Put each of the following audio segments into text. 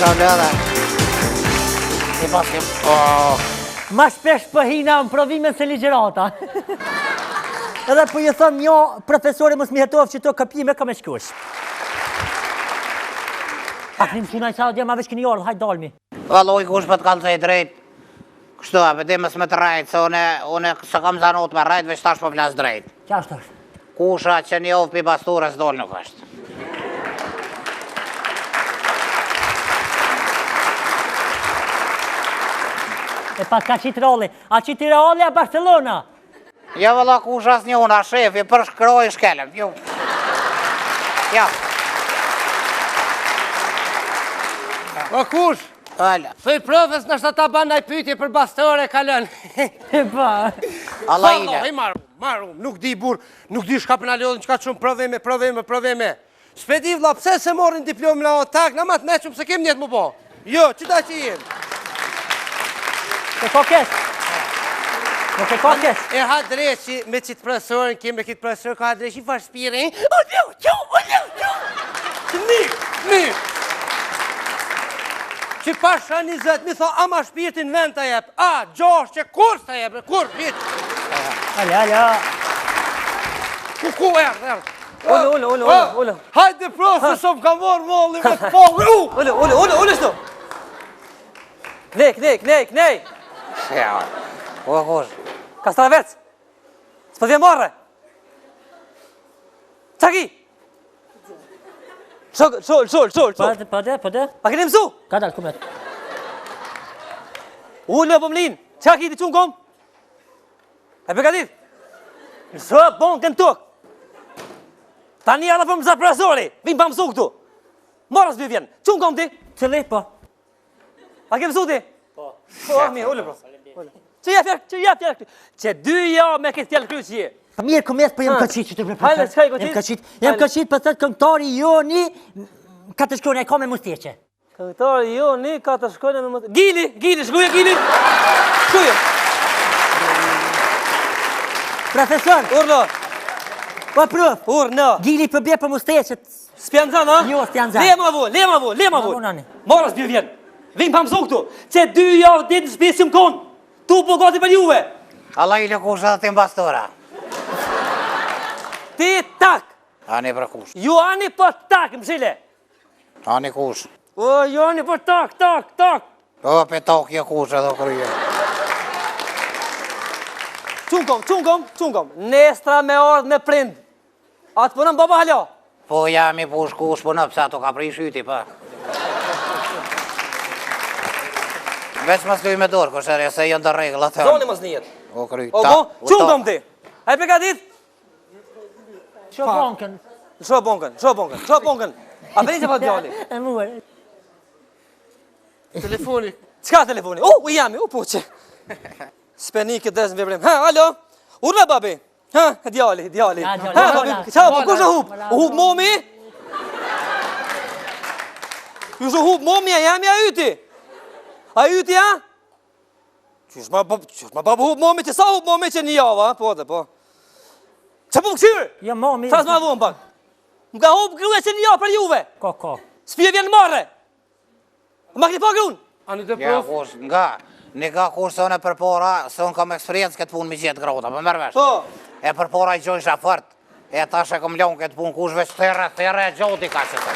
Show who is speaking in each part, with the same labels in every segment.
Speaker 1: ka lëdhe. I paskim...
Speaker 2: Ma shpesh pëhina në provimin se ligjerata. Edhe po ju thëm jo, profesori mos mi hetov që to këpime ka me shkush. A kënim shuna i sa dje ma veç këni orë, hajtë dalmi.
Speaker 1: Valoj kush për të kalëzaj drejt. Kështu, apëti mësë me të rajtë, se une së kam zanot me rajtë, veç tash po flasë drejt.
Speaker 2: Qa është është?
Speaker 1: Kusha që një ovë pi pasturës dole nuk është.
Speaker 2: E pas ka qitë roli. A qitë roli a Barcelona?
Speaker 1: Ja vëlla kusha asë një unë, a shefi, për shkroj shkelem. Jo. Ja.
Speaker 3: O kush?
Speaker 1: Ala.
Speaker 3: Thoj profes nështë ta banaj pytje për bastore kalën.
Speaker 2: E pa.
Speaker 1: Allah ile.
Speaker 3: Maru, nuk di bur, nuk di shka për në lodhën që ka shumë prodheme. Spedi vla, pse se morin diplomë la o tak, në matë meqëm se kem njetë më po. Jo, qëta që jem.
Speaker 2: Ke kokes? Nuk e kokes?
Speaker 3: E ha dreqi me qitë profesorin, keme kitë profesor, ka ha dreqi i farë shpire, që pasha 20, mi tha, ama shpirtin vend të jep, a, gjosh që kur të jep, kur, pit.
Speaker 2: Ala.
Speaker 3: Ku erë.
Speaker 2: Ullë.
Speaker 3: Hajde profesor, som ka morë molli me të pogë,
Speaker 2: Ullë shtu. Nej.
Speaker 1: Ja, o kush.
Speaker 2: Kastravec. S'po vje marre. Qaki. Shol. Pade. A keni mësu? Ka dalë, kumet. Ullë po mlin. Qaki ti qunë kom? E përgatit? Nësë bon kënë tuk. Tani ala për më za profesori. Vim pa mësu këtu. Marës bje vjen. Qunë kom ti? Qële, po. A ke mësu ti? Po, mirë, ullë, bro. Që jep fjallë. Që 2 javë me këtë fjallë kryqë që je. Mirë, këmes, për jem ka qitë që të përpërë.
Speaker 3: Hajde, s'ka i këtit?
Speaker 2: Jem ka qitë për thëtë këngëtari joni, ka të shkone e ka me musteqe.
Speaker 3: Këngëtari joni, ka të shkone me musteqe. Gili, shkuje Gili. Shkuje.
Speaker 2: Profesor.
Speaker 3: Urno.
Speaker 2: Po, prof.
Speaker 3: Urno.
Speaker 2: Gili për bje për musteqet.
Speaker 3: Spjanzan, a?
Speaker 2: Jo, spjanzan.
Speaker 3: Lema vu. Marës bje vjen. Vim pa mësu këtu, që 2 javë ditë në shpesim konë, tu po gati për juve.
Speaker 1: Allah ile kusha të tim bastora.
Speaker 3: Ti tak.
Speaker 1: Ani për kush.
Speaker 3: Ju ani për tak, mshile.
Speaker 1: Ani kush.
Speaker 3: O, ju ani për tak.
Speaker 1: O, pe tokje kusha do kryje.
Speaker 3: Qunë kom. Nestra me ardhë me prind. Atë punëm baba halja.
Speaker 1: Po jam i push kush punëm, sa to ka pri shyti, pa. Veç më sluj me dorë, kështërje, se jënë të regullë atë.
Speaker 3: Zoni më snijet.
Speaker 1: O, kryj,
Speaker 3: ta. Qunë kom ti? A i përgatit?
Speaker 2: Sho bonkën.
Speaker 3: Sho bonkën. A përni që pa djali?
Speaker 2: E muër.
Speaker 3: Telefoni. Qka telefoni? U jami, puqe. Speni këtë desë në vebrim. Ha, alo? Urna, babi? Ha, djali. Ha, babi, qa, po kush e hub? U hub momi? Ju shë hub momi, a jami a yti? A yti, a? Qysh ma babu hub momi, që sa hub momi që një java, po dhe, po. Qa po më këshyrë?
Speaker 2: Jo, momi.
Speaker 3: Qa s'ma vunë, pak? Më ka hub gruja që një java për juve.
Speaker 2: Ko.
Speaker 3: S'pje vjen marre. Ma këni pa grunë? Ani të
Speaker 1: Ja,
Speaker 3: prof?
Speaker 1: kush, nga kush se unë e përpora, se unë kam eksperiencë këtë punë mi gjithë grota, për mërvesh.
Speaker 3: Po.
Speaker 1: E përpora i gjojsha fërt, e tash e kom ljonë këtë punë kush veç thire e gjoti ka që të.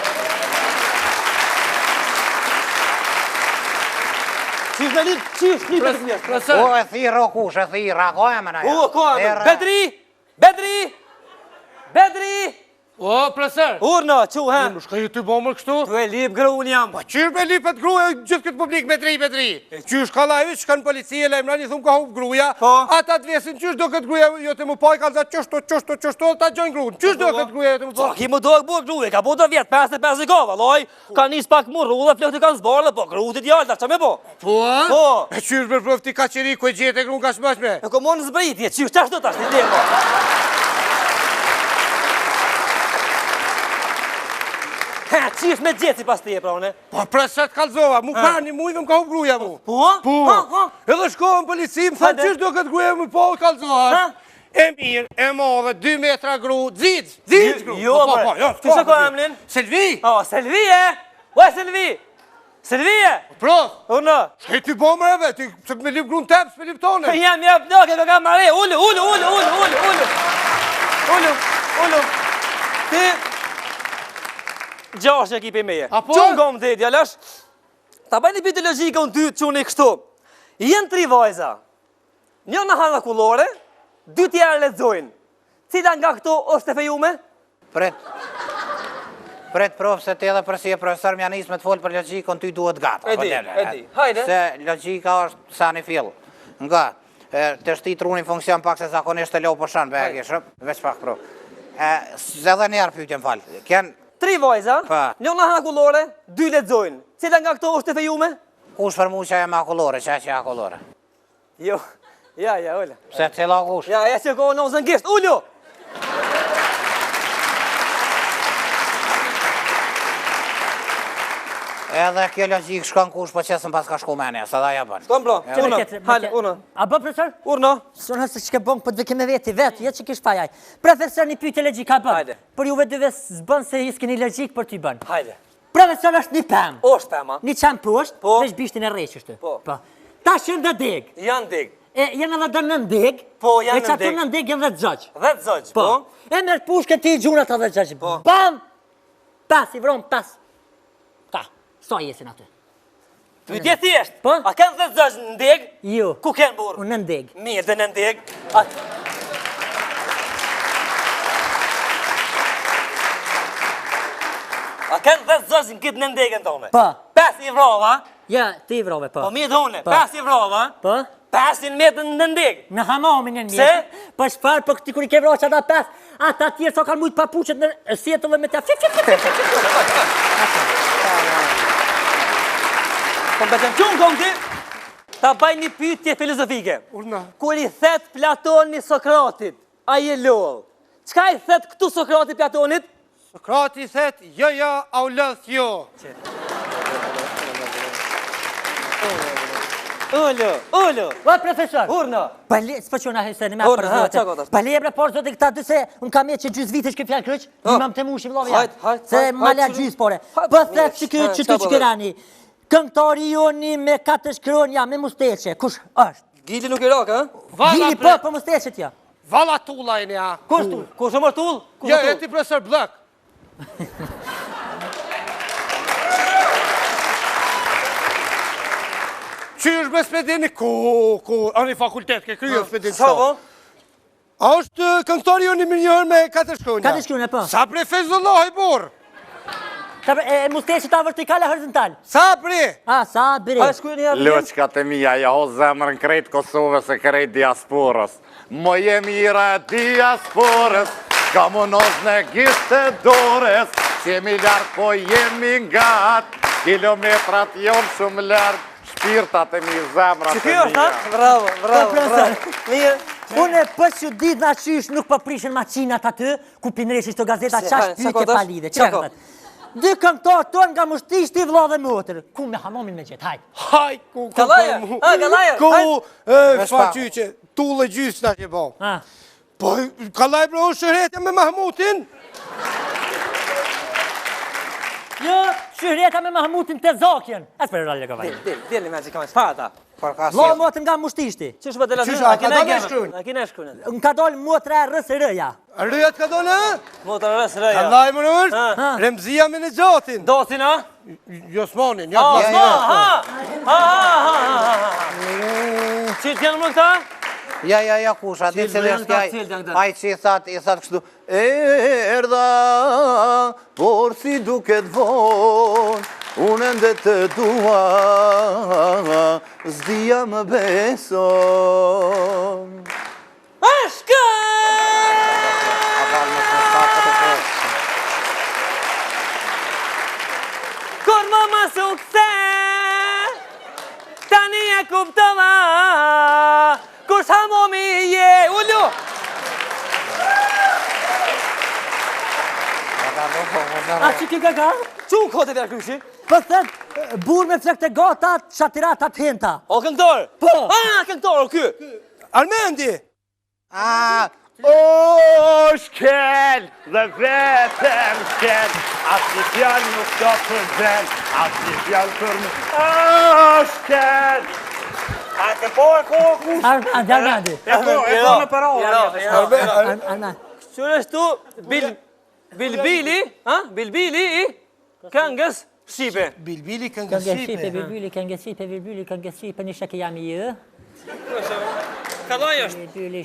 Speaker 3: Qysh me lidh, qysh lidh të këmjes?
Speaker 1: O, e thire o kush, e thire, ako e më në ja.
Speaker 3: O, ko e më, Bedri!
Speaker 4: O, profesor!
Speaker 3: Urna, që he?
Speaker 4: Nuk shka ju të bomër kështu?
Speaker 3: Tu e lip gruën jam.
Speaker 4: Pa qyrë me lipet gruja gjithë këtë publik bedri? Qysh ka lajvi, që kanë policie, lejmrani, thumë ka hub gruja, ata të vesin, qysh do këtë gruja, jo të më paj, ka lëza qështo, ta gjojnë gruën, qysh do këtë gruja, jo të më paj?
Speaker 3: Ki më do e këbo gruja, ka bo të vjetë, 55 gava, loj, ka nis pak mu rrullë, flokti kanë zbarë, po, gruët i djallë, qa me bo?
Speaker 4: Po, a?
Speaker 3: Po.
Speaker 4: E qysh për profti ka qeri, ku e gjete gruën ka shmashme?
Speaker 3: E komonë zbritje, qysh, qash do tash, një Qysh me gjithë si pas të je, pra une?
Speaker 4: Po, preset kalzova, mu parni, mu i dhe më ka hub gruja mu.
Speaker 3: Po?
Speaker 4: Edhe shkohën polici, më thënë qysh do këtë gruja mu po kalzova. E mirë, e modhe, 2 metra gru, dzidz gru.
Speaker 3: Jo, bre, që shë ko emlin?
Speaker 4: Selvi?
Speaker 3: O, Selvi, e? O, Selvi?
Speaker 2: Selvije!
Speaker 4: Prof,
Speaker 2: Unë!
Speaker 4: shkej ty bomëreve, ti se me lip grun tep, s'me lip tone.
Speaker 2: Jam jap nuk e ka marrë. Ullu. Ti Gjosh ekipi meje.
Speaker 4: Apo?
Speaker 2: Çun gom dhe djalash. Ta bëni pyetje logjike unë ty çuni kështu. Jen 3 vajza. Njëna hana kullore, 2 tjerë lexojnë. Cila nga këto është e fejume?
Speaker 1: Pret prof, se ti edhe përsi e profesor mja nis me të folë për logjikën, ty duhet gata.
Speaker 2: E di. Hajde.
Speaker 1: Se logjika është sa një fill. Nga, të shti truni funksion pak se zakonisht të lo për shanë, be e kishë, veç pak prof. Se dhe njerë pyetje më falë. Kjen
Speaker 2: 3 vajza,
Speaker 1: Pa.
Speaker 2: njëna hana kullore, 2 lexojnë. Cila nga këto është e fejume?
Speaker 1: kush për mu që e me akullore, që e akullore?
Speaker 2: Jo. Ja, ullë.
Speaker 1: Se cila kush?
Speaker 2: Ja, që kohë në zëngisht, ullu!
Speaker 1: Edhe kjo logjik shkon kush po qesën pas ka shku menja, sa da ja bën.
Speaker 2: Shkon bro, unë.
Speaker 5: A bë profesor?
Speaker 2: Urno.
Speaker 5: Sona se çka bën po të vëkë me veti, jo që kish fajaj. Profesor një pyetje logjika bën.
Speaker 2: Hajde.
Speaker 5: Por juve dyve s'bën se ju s'keni logjik për t'i bën.
Speaker 2: Hajde.
Speaker 5: Profesor është një pem.
Speaker 2: Është pema.
Speaker 5: Një çam poshtë,
Speaker 2: Po.
Speaker 5: veç bishtin e rreshtë.
Speaker 2: Po.
Speaker 5: Tash janë deg.
Speaker 2: Janë dig.
Speaker 5: E janë edhe në deg.
Speaker 2: Po, janë
Speaker 5: në deg.
Speaker 2: në
Speaker 5: Në deg janë 10 zogj.
Speaker 2: 10 zogj,
Speaker 5: Po.
Speaker 2: po.
Speaker 5: E merr pushkën ti gjunat edhe zogj.
Speaker 2: Po.
Speaker 5: Bam! Pas i vron pas. Ta, sa jesin aty?
Speaker 2: Pyetje thjesht.
Speaker 5: Po.
Speaker 2: A kanë 10 zogj në deg?
Speaker 5: Jo.
Speaker 2: Ku kanë burr?
Speaker 5: Unë në deg.
Speaker 2: Mirë, dhe në deg. A kanë 10 zogj në këtë në degën tome?
Speaker 5: Po.
Speaker 2: 5 i vrova.
Speaker 5: Ja, ti vrove po.
Speaker 2: Po mirë dhune,
Speaker 5: Po.
Speaker 2: 5 i vrova.
Speaker 5: Po.
Speaker 2: 5 metë në deg.
Speaker 5: Në hamamin e
Speaker 2: Pse?
Speaker 5: mirë. Po çfarë po këti kur i ke vrojë ata 5, ata tjerë so kanë mujt papuçet në sjetull me ta.
Speaker 2: Kompeten qënë kom ti, ta baj një pyetje filozofike.
Speaker 4: Urna.
Speaker 2: Kur i thet Platoni Sokratit, a je lol? Qka i thet këtu Sokrati Platonit?
Speaker 4: Sokrati thet, jo, au lëth jo.
Speaker 2: Ullu.
Speaker 5: Po profesor.
Speaker 2: Urna.
Speaker 5: Pale, s'po çuna hese në më
Speaker 2: Orna,
Speaker 5: për
Speaker 2: ha, çka
Speaker 5: zotë.
Speaker 2: gotas?
Speaker 5: Palebra por zotë këta dy se un kam që gjys vitesh kë fjalë kryq, imam të mushi vëllai.
Speaker 2: Hajt,
Speaker 5: Se
Speaker 2: hajt,
Speaker 5: mala
Speaker 2: hajt,
Speaker 5: gjys pore.
Speaker 2: hajt,
Speaker 5: Po
Speaker 2: mirë,
Speaker 5: thet që
Speaker 2: hajt,
Speaker 5: që
Speaker 2: çka
Speaker 5: të
Speaker 2: po
Speaker 5: çkerani. Këngëtari joni me katë shkronja me musteçe. Kush është?
Speaker 2: Gili nuk i rak, ha?
Speaker 5: Gili po musteçet ja.
Speaker 4: Vala tulla e nja.
Speaker 5: Kush tu?
Speaker 2: Kur shumë tull?
Speaker 4: Jo, e ti profesor Blak. Qysh me spedini? Ani fakultet, ke kryo spedini
Speaker 2: Sa po?
Speaker 4: A është këngëtari unë më njëherë me 4 shkronja?
Speaker 5: Katë shkronja po.
Speaker 4: Sabri Fezullah i burr.
Speaker 5: Musteçet ta vertikale horizontal.
Speaker 4: Sabri.
Speaker 5: Sabri.
Speaker 2: A shkuj një herë?
Speaker 6: Loqkat e mija, ja ho zemrën krejt Kosovës e krejt diasporës. Mo je mira e diasporës, ka monos në gjithë të dorës, që jemi lartë po jemi ngatë, kilometrat jonë shumë lartë, shpirtat e mi, zemrat
Speaker 2: Që
Speaker 6: e
Speaker 2: kjo është,
Speaker 6: mija.
Speaker 2: ha? Bravo. Mirë.
Speaker 5: Unë për që ditë nga qysh nuk për prishin maqinat aty, ku pinreshi shto gazeta
Speaker 2: Se,
Speaker 5: qash
Speaker 2: ha, sa
Speaker 5: pyetje
Speaker 2: kohë
Speaker 5: palide.
Speaker 2: tash? Sa kohë?
Speaker 5: Dy këngëtar tonë nga mushtishti vëlla dhe motër. Ku me hamamin me gjetë, hajt.
Speaker 4: Haj, ku
Speaker 2: Kallaja, ha, kallaja,
Speaker 4: Ku,
Speaker 1: Vesh
Speaker 4: fa
Speaker 1: pa.
Speaker 4: qyqe, tullë gjysë ta që po.
Speaker 5: Ha.
Speaker 4: Po, Kallaj bro, shërhetja me Mahmutin?
Speaker 5: Jo, shyreta me Mahmutin të zakjen. As për rallë ka vaj.
Speaker 2: Dili me që kam e sfata.
Speaker 1: Por ka
Speaker 5: Vëlla
Speaker 1: si.
Speaker 5: motër nga mushtishti.
Speaker 2: Qysh më të
Speaker 4: Qysh,
Speaker 2: lasë?
Speaker 4: a ka dalë shkruan?
Speaker 2: A kine shkruan?
Speaker 5: Në ka dollë motra e rësë rëja.
Speaker 4: Rëjat ka do në?
Speaker 2: Motor rës rëja.
Speaker 4: Kallaj më nërë?
Speaker 2: Ha.
Speaker 4: Remzia me në gjatin.
Speaker 2: Dosin, ha?
Speaker 4: Josmanin,
Speaker 2: Ha,
Speaker 4: ja.
Speaker 2: ha. Qysh janë më këta?
Speaker 1: Ja, kush, a di cilë është
Speaker 2: cilë janë këta?
Speaker 1: Ai që i thatë kështu, erdha, por si duket vonë, unë ende të dua, zdia më beson.
Speaker 2: Ashka! Kur më sukse, tani e kuptova, kur sa momi je, ullu!
Speaker 5: A që ki ka?
Speaker 2: Qu kote vjerë kryshi?
Speaker 5: Po thët, burë me flekte gata, shatiratat henta.
Speaker 2: O këngëtor?
Speaker 5: Po.
Speaker 2: Këngëtor, o ky!
Speaker 4: Armendi!
Speaker 6: O, shkel, dhe vetëm shkel, as një fjallë nuk ka për zel, Ati fjallë për më. Ashken!
Speaker 2: A ke po e ko kush?
Speaker 5: Armandi.
Speaker 1: E ko në parolë.
Speaker 5: Armandi.
Speaker 3: Qërë është tu Bilbili, Bilbili i këngës Shqipe.
Speaker 4: Bilbili
Speaker 5: Këngë Shqipe, Bilbili, këngë Shqipe, një shakë jam i jë.
Speaker 3: Kalaj është.
Speaker 5: Bilbili...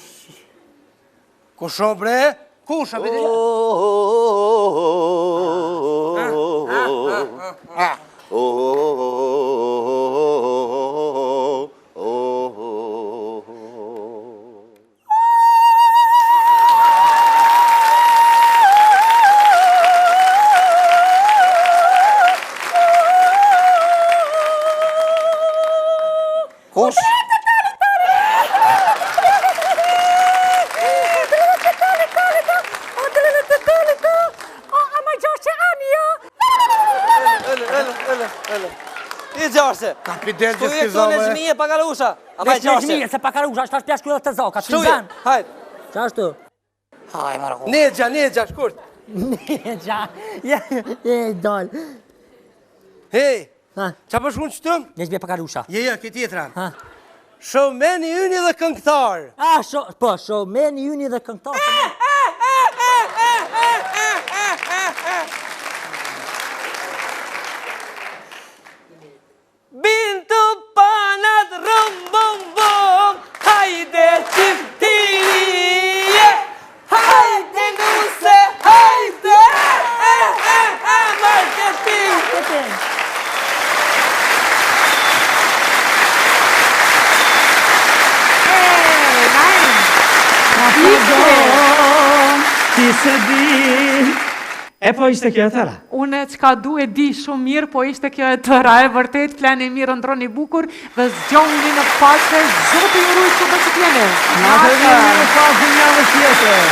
Speaker 4: Ku shumë bre? Ku shumë bre?
Speaker 1: Kush?
Speaker 3: I gjarëse.
Speaker 4: Kapidel
Speaker 3: Shtu
Speaker 4: që
Speaker 3: e
Speaker 4: s'ki
Speaker 3: këtu në
Speaker 4: zome.
Speaker 3: zhmije pagalusha. A ma i
Speaker 5: Veç në
Speaker 3: gjarëse.
Speaker 5: zhmije, se pakarusha, është pjashku edhe të zoka,
Speaker 3: Shtu
Speaker 5: të
Speaker 3: e,
Speaker 5: zanë.
Speaker 3: hajt.
Speaker 5: Qashtu?
Speaker 1: Haj, mara ku.
Speaker 4: Negja, shkurt.
Speaker 5: Je, dal.
Speaker 4: Hej,
Speaker 5: Ha,
Speaker 4: qa për shkun qëtëm?
Speaker 5: ne zbje pakarusha.
Speaker 4: Je, këtë tjetra.
Speaker 5: Ha.
Speaker 4: Showmeni yni dhe këngëtar.
Speaker 5: Showmeni yni dhe këngëtar.
Speaker 3: Bintu panat rum bum bum. Hajde çiftirije. Hajde nuse, hajde. Marketing.
Speaker 7: Ti se di. E po ishte kjo e tëra.
Speaker 8: Unë çka du e di shumë mirë, po ishte kjo e tëra, e vërtet, plani mirë, ndroni bukur dhe zgjoni në pace, zoti ju ruaj çdo që t'jene.
Speaker 7: Na të vini në fazën javës tjetër.